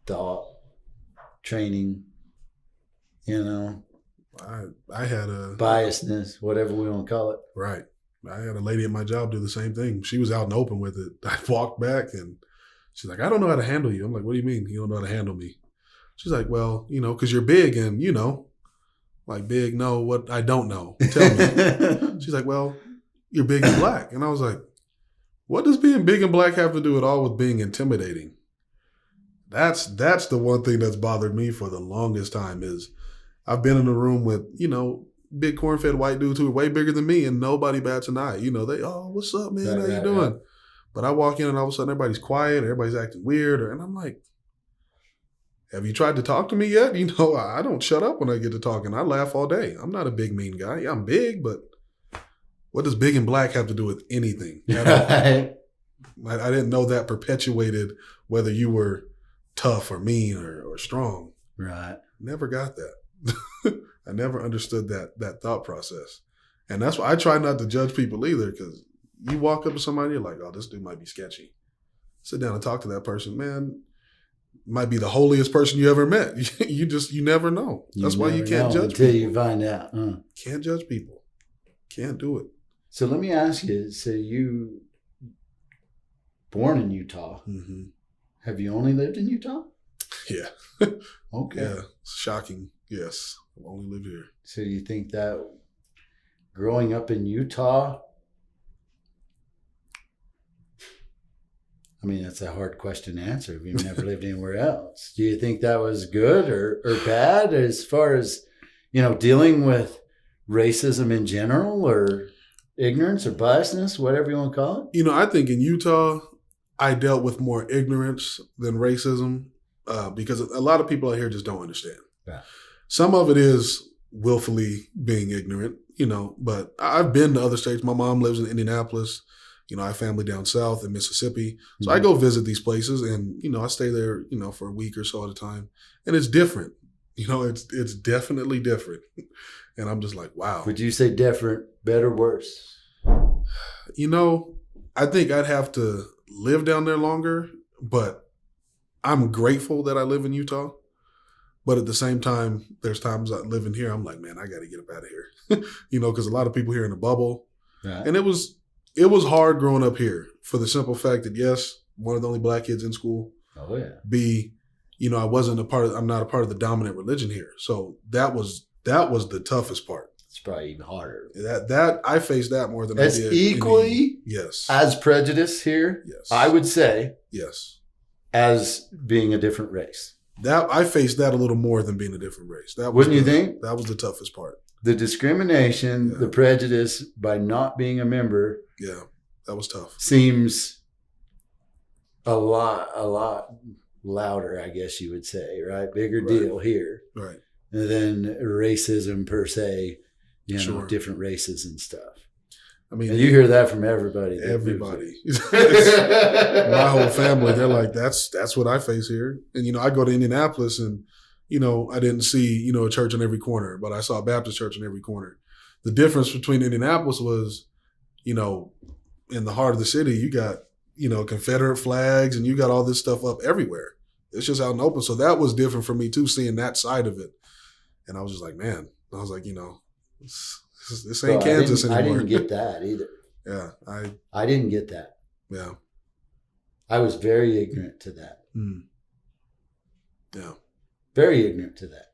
thought, training, I had a biasness, whatever we want to call it. Right. I had a lady at my job do the same thing. She was out and open with it. I walked back and she's like, I don't know how to handle you. I'm like, what do you mean you don't know how to handle me? She's like, well, because you're big and, like big, no, what I don't know. Tell me. She's like, well, you're big and black. And I was like, what does being big and black have to do at all with being intimidating? That's the one thing that's bothered me for the longest time is I've been in a room with, big corn-fed white dudes who are way bigger than me and nobody bats an eye. They, what's up, man? How you doing? Right. But I walk in and all of a sudden everybody's quiet, everybody's acting weird. And I'm like, have you tried to talk to me yet? I don't shut up when I get to talking. I laugh all day. I'm not a big, mean guy. Yeah, I'm big, but what does big and black have to do with anything? I didn't know that perpetuated whether you were tough or mean or strong. Right. Never got that. I never understood that thought process. And that's why I try not to judge people either, because you walk up to somebody, you're like, oh, this dude might be sketchy. Sit down and talk to that person, man. Might be the holiest person you ever met. You never know. That's why you can't judge until people. You find out. Can't judge people. Can't do it. So let me ask you, so you born in Utah. Mm-hmm. Have you only lived in Utah? Yeah. Okay. Yeah. Shocking. Yes. I've only lived here. So you think that growing up in Utah I mean, that's a hard question to answer if you've never lived anywhere else. Do you think that was good or bad as far as, dealing with racism in general or ignorance or biasness, whatever you want to call it? I think in Utah, I dealt with more ignorance than racism because a lot of people out here just don't understand. Yeah. Some of it is willfully being ignorant, but I've been to other states. My mom lives in Indianapolis. I have family down south in Mississippi. So I go visit these places and, I stay there, for a week or so at a time. And it's different. It's definitely different. And I'm just like, wow. Would you say different, better, worse? I think I'd have to live down there longer, but I'm grateful that I live in Utah. But at the same time, there's times I live in here, I'm like, man, I got to get up out of here. Because a lot of people here in the bubble. Right. And it was hard growing up here for the simple fact that, yes, one of the only black kids in school. Oh, yeah. B, I'm not a part of the dominant religion here. So that was the toughest part. It's probably even harder. That I faced that more than as I did. Equally yes. As prejudice here, yes. I would say. Yes. As being a different race. That I faced that a little more than being a different race. Wouldn't you think? That was the toughest part. The discrimination, the prejudice by not being a member. Yeah, that was tough. Seems a lot louder, I guess you would say, right? Bigger deal here. Right. And then racism per se, sure. Different races and stuff. I mean, and you hear that from everybody. Everybody. My whole family, they're like, that's what I face here. And, I go to Indianapolis and, I didn't see, a church on every corner, but I saw a Baptist church on every corner. The difference between Indianapolis was, in the heart of the city, you got, Confederate flags and you got all this stuff up everywhere. It's just out in the open. So that was different for me too, seeing that side of it. And I was just like, man, this ain't Kansas anymore. I didn't get that either. Yeah. I didn't get that. Yeah. I was very ignorant to that. Mm. Yeah. Very ignorant to that.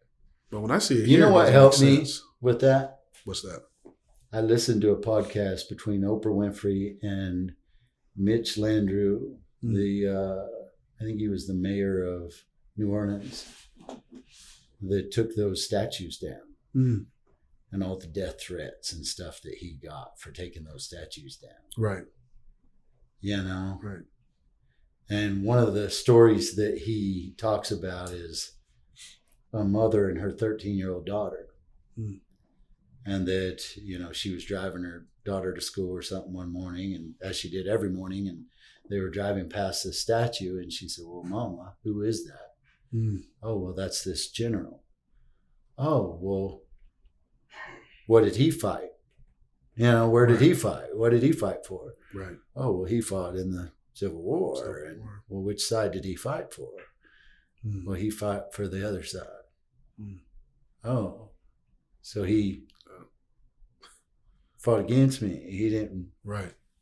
But when I see it, you know what helped me with that? What's that? I listened to a podcast between Oprah Winfrey and Mitch Landrieu, I think he was the mayor of New Orleans, that took those statues down. Mm. And all the death threats and stuff that he got for taking those statues down. Right. Right. And one of the stories that he talks about is a mother and her 13-year-old daughter. Mm. And that, she was driving her daughter to school or something one morning, and as she did every morning, and they were driving past this statue, and she said, well, Mama, who is that? Mm. Oh, well, that's this general. Oh, well, what did he fight? Where did he fight? What did he fight for? Right. Oh, well, he fought in the Civil War. Well, which side did he fight for? Mm. Well, he fought for the other side. Mm. Oh, so he fought against me. He didn't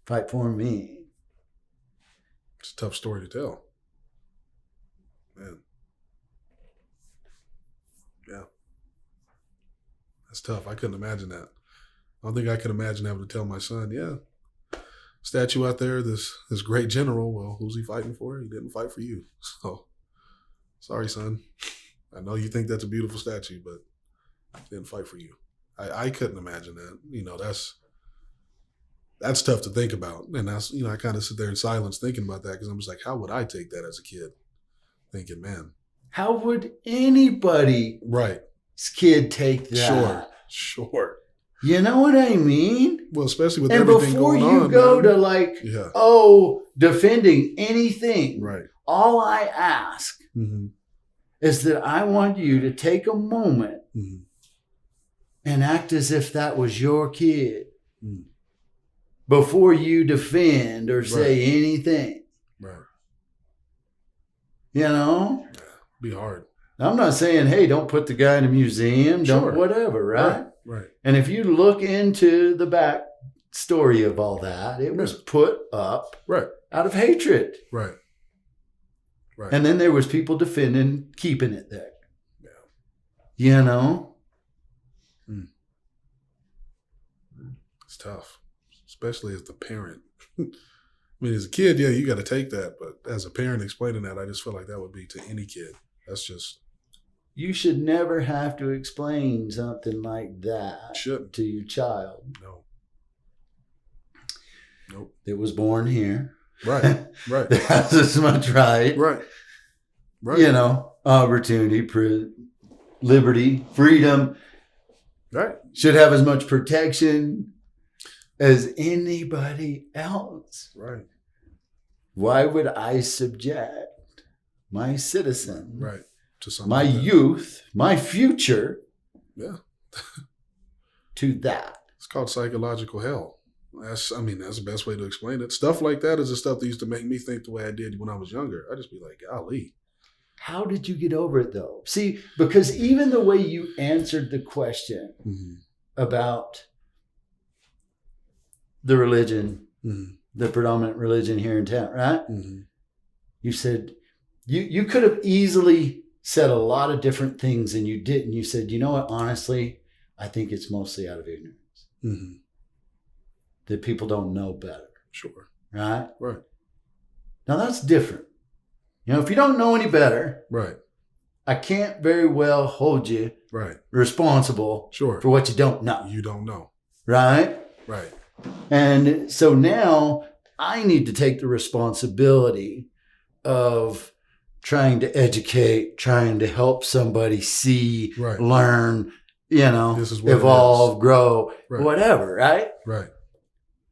fight for me. It's a tough story to tell. Man. Yeah. That's tough. I couldn't imagine that. I don't think I could imagine having to tell my son, statue out there, this great general, well, who's he fighting for? He didn't fight for you. So, sorry, son. I know you think that's a beautiful statue, but he didn't fight for you. I couldn't imagine that. That's tough to think about. And that's, I kind of sit there in silence thinking about that because I'm just like, how would I take that as a kid? Thinking, man. How would anybody's kid take that? Sure. You know what I mean? Well, especially with everything going on. And before you go to defending anything, all I ask is that I want you to take a moment and act as if that was your kid before you defend or say anything. Right. Be hard. I'm not saying, hey, don't put the guy in a museum, don't whatever, right? Right. And if you look into the back story of all that, it was put up out of hatred. Right. And then there was people defending keeping it there. Yeah. It's tough, especially as the parent. I mean, as a kid, yeah, you got to take that. But as a parent explaining that, I just feel like that would be to any kid. That's just. You should never have to explain something like that Shouldn't. to your child. No. Nope. That was born here. Right. Right. That has as much right. Right. Right. You know, opportunity, liberty, freedom. Right. Should have as much protection as anybody else. Right. Why would I subject my citizen, Right, to something my like that. youth, my future, Yeah, to that? it's called psychological hell. That's the best way to explain it. Stuff like that is the stuff that used to make me think the way I did when I was younger. I just be like, golly. How did you get over it though? See, because even the way you answered the question about the religion, the predominant religion here in town, right? You said you could have easily said a lot of different things and you didn't. You said, you know what, honestly, I think it's mostly out of ignorance. That people don't know better. Sure. Right? Right. Now that's different. You know, if you don't know any better, Right. I can't very well hold you Right. responsible Sure. for what you don't know. You don't know. Right? Right. And so now I need to take the responsibility of trying to educate, trying to help somebody see, Right. learn, you know, This is what it evolve, is. grow, Right. whatever, right? Right.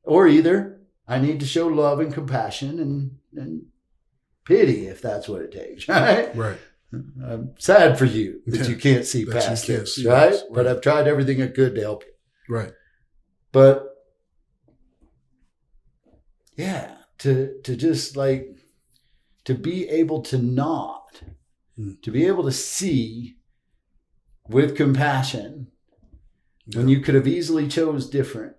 Or either I need to show love and compassion and pity if that's what it takes, right? Right. I'm sad for you that you can't see That you past can't this, see right? this, But right. I've tried everything I could to help you. Right. But yeah, to just like to be able to not, to be able to see with compassion when you could have easily chose different.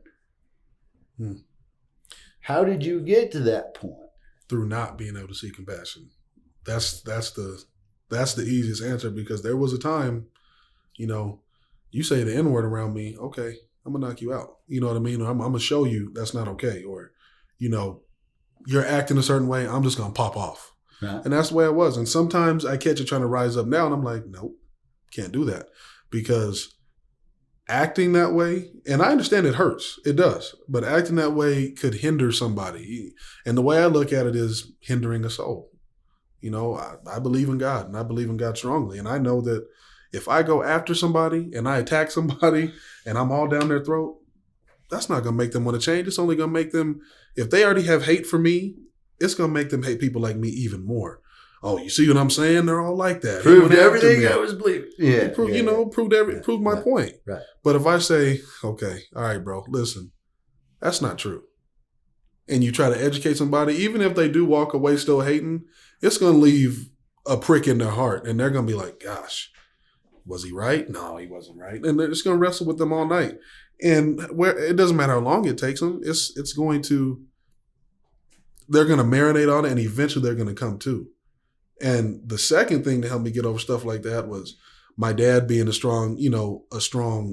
How did you get to that point? Through not being able to see compassion. That's the easiest answer, because there was a time, you know, you say the N-word around me, okay, I'm gonna knock you out. You know what I mean? Or I'm gonna show you that's not okay. Or, you know, you're acting a certain way, I'm just gonna pop off. Right. And that's the way it was. And sometimes I catch it trying to rise up now, and I'm like, nope, can't do that. Because acting that way, and I understand it hurts, it does, but acting that way could hinder somebody. And the way I look at it is hindering a soul. You know, I believe in God, and I believe in God strongly. And I know that if I go after somebody and I attack somebody and I'm all down their throat, that's not going to make them want to change. It's only going to make them, if they already have hate for me, it's going to make them hate people like me even more. Oh, you see what I'm saying? They're all like that. Proved everything I was believing. Yeah. Proved my point. Right. But if I say, okay, all right, bro, listen, that's not true. And you try to educate somebody, even if they do walk away still hating, it's going to leave a prick in their heart. And they're going to be like, gosh, was he right? No, he wasn't right. And they're just going to wrestle with them all night. And where it doesn't matter how long it takes them, they're going to marinate on it, and eventually they're going to come to. And the second thing to help me get over stuff like that was my dad being a strong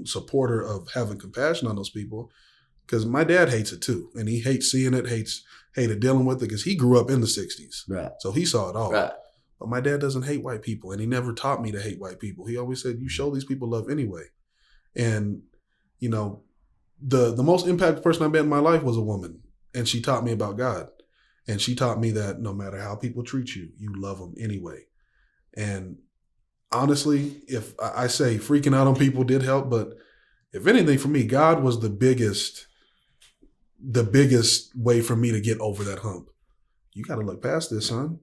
supporter of having compassion on those people. Because my dad hates it too. And he hates seeing it, hated dealing with it, because he grew up in the 60s. Right. So he saw it all. Right. But my dad doesn't hate white people, and he never taught me to hate white people. He always said, you show these people love anyway. And, you know, the most impactful person I met in my life was a woman, and she taught me about God. And she taught me that no matter how people treat you, you love them anyway. And honestly, if I say freaking out on people did help, but if anything for me, God was the biggest way for me to get over that hump. You got to look past this, son.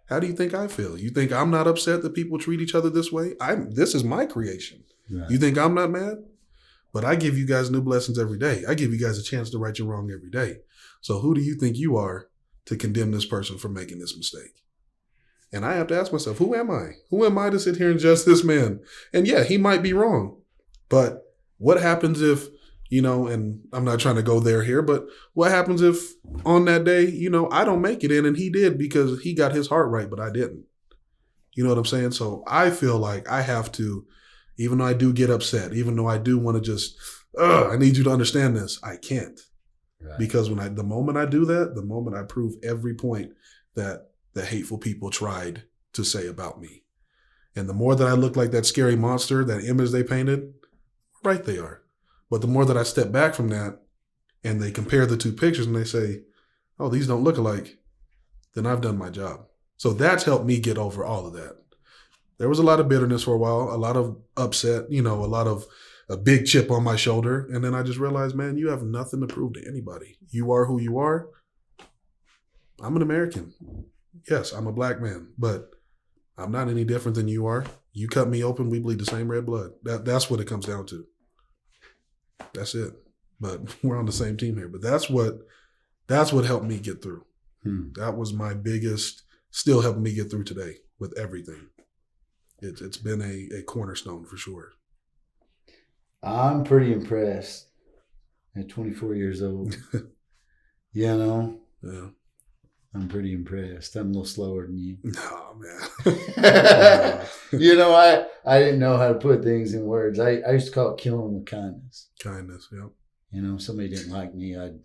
How do you think I feel? You think I'm not upset that people treat each other this way? This is my creation. Right. You think I'm not mad? But I give you guys new blessings every day. I give you guys a chance to right your wrong every day. So who do you think you are to condemn this person for making this mistake? And I have to ask myself, who am I? Who am I to sit here and judge this man? And yeah, he might be wrong. But what happens if, you know, and I'm not trying to go there here, but what happens if on that day, you know, I don't make it in and he did because he got his heart right, but I didn't? You know what I'm saying? So I feel like I have to, even though I do get upset, even though I do want to just, I need you to understand this, I can't. Right. Because the moment I do that, the moment I prove every point that the hateful people tried to say about me. And the more that I look like that scary monster, that image they painted, right they are. But the more that I step back from that and they compare the two pictures and they say, oh, these don't look alike, then I've done my job. So that's helped me get over all of that. There was a lot of bitterness for a while, a lot of upset, a lot of a big chip on my shoulder. And then I just realized, man, you have nothing to prove to anybody. You are who you are. I'm an American. Yes, I'm a black man, but I'm not any different than you are. You cut me open, we bleed the same red blood. That's what it comes down to. That's it. But we're on the same team here. But that's what helped me get through. That was my biggest, still helping me get through today with everything. It's been a cornerstone for sure. I'm pretty impressed at 24 years old. Yeah. I'm pretty impressed. I'm a little slower than you. Oh, man. I didn't know how to put things in words. I used to call it killing with kindness. Kindness, yeah. If somebody didn't like me, I'd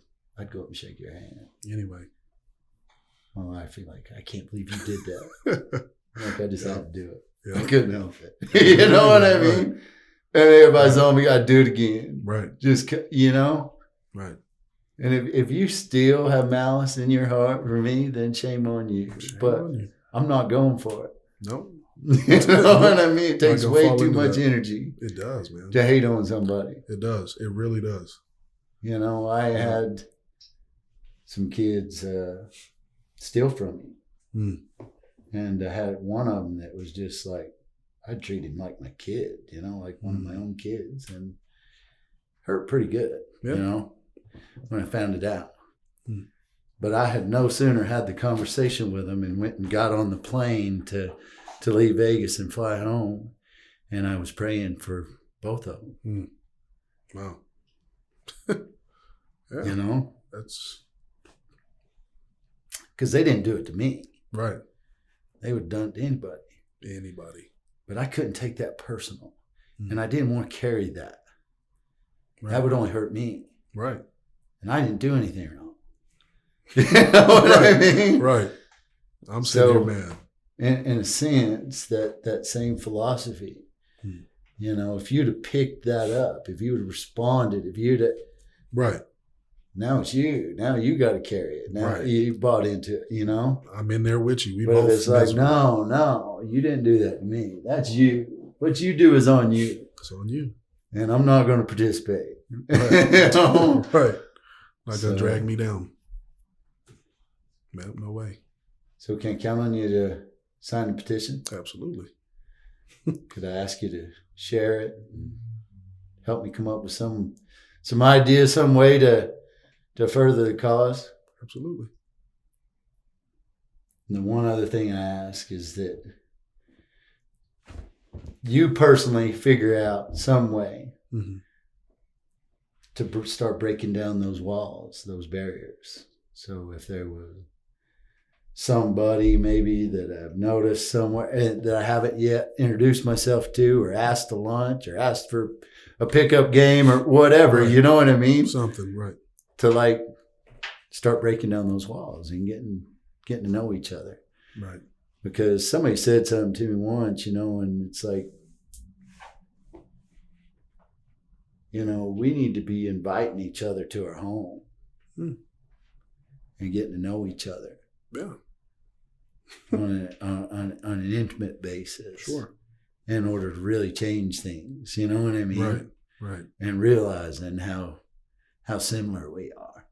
go up and shake your hand. Anyway. My wife would be like, I can't believe you did that. I just had to do it. Yeah. I couldn't help it. You know what I mean? And everybody's on me, I do it again. Right. Just, Right. And if you still have malice in your heart for me, then shame on you. But I'm not going for it. Nope. You know what I mean? It takes way too much energy. It does, man. To hate on somebody. It does. It really does. I had some kids steal from me. And I had one of them that was just like, I treated him like my kid, like one of my own kids, and hurt pretty good, when I found it out. But I had no sooner had the conversation with him and went and got on the plane to leave Vegas and fly home, and I was praying for both of them. Wow. Yeah. That's because they didn't do it to me. Right. They would have done it to anybody. Anybody. But I couldn't take that personal. And I didn't want to carry that. Right. That would only hurt me. Right. And I didn't do anything wrong. You know what I mean? Right. I'm sitting here, man. In a sense, that same philosophy, if you'd have picked that up, if you would have responded, if you'd have... Right. Now it's you. Now you got to carry it. Now you bought into it, I'm in there with you. But it's like, no, you didn't do that to me. That's you. What you do is on you. It's on you. And I'm not going to participate. Right. Right. Not going to drag me down. No way. So can I count on you to sign the petition? Absolutely. Could I ask you to share it and help me come up with some ideas, some way to further the cause? Absolutely. And the one other thing I ask is that you personally figure out some way to start breaking down those walls, those barriers. So if there was somebody maybe that I've noticed somewhere that I haven't yet introduced myself to, or asked to lunch, or asked for a pickup game, or whatever, you know what I mean? Something, right. To start breaking down those walls and getting to know each other. Right. Because somebody said something to me once, and it's like, we need to be inviting each other to our home and getting to know each other. Yeah. on an intimate basis. Sure. In order to really change things, you know what I mean? Right. Right. And realizing how similar we are.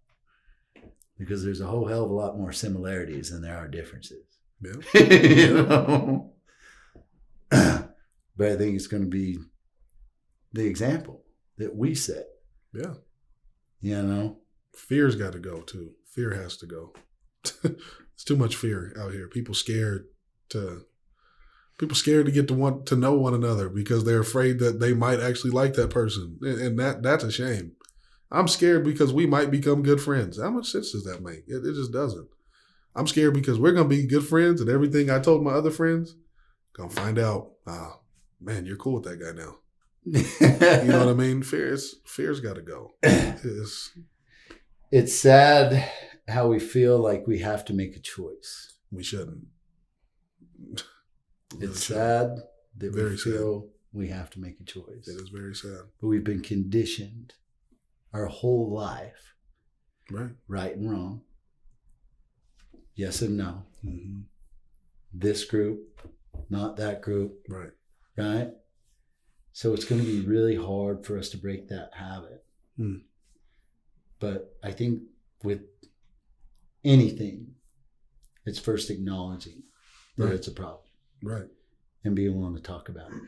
Because there's a whole hell of a lot more similarities than there are differences. Yeah. But I think it's going to be the example that we set. Yeah. Fear's got to go too. Fear has to go. It's too much fear out here. People scared to get to want to know one another because they're afraid that they might actually like that person. And that's a shame. I'm scared because we might become good friends. How much sense does that make? It just doesn't. I'm scared because we're going to be good friends and everything I told my other friends, going to find out, man, you're cool with that guy now. You know what I mean? Fear's got to go. It's sad how we feel like we have to make a choice. We shouldn't. Really It's shouldn't. sad that Very we feel we have to make a choice. It is very sad. But we've been conditioned our whole life, Right and wrong, yes and no, mm-hmm. this group, not that group, right. So it's going to be really hard for us to break that habit. But I think with anything, it's first acknowledging that it's a problem. Right. And being willing to talk about it.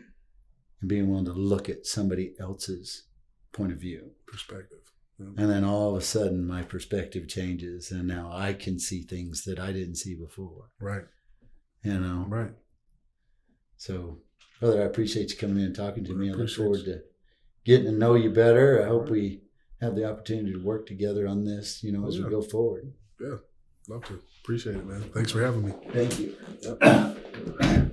And being willing to look at somebody else's point of view. Perspective. Yeah. And then all of a sudden my perspective changes and now I can see things that I didn't see before. Right. You know? Right. So, brother, I appreciate you coming in and talking to me. I look forward to getting to know you better. I hope we have the opportunity to work together on this, as we go forward. Yeah. Love to. Appreciate it, man. Thanks for having me. Thank you.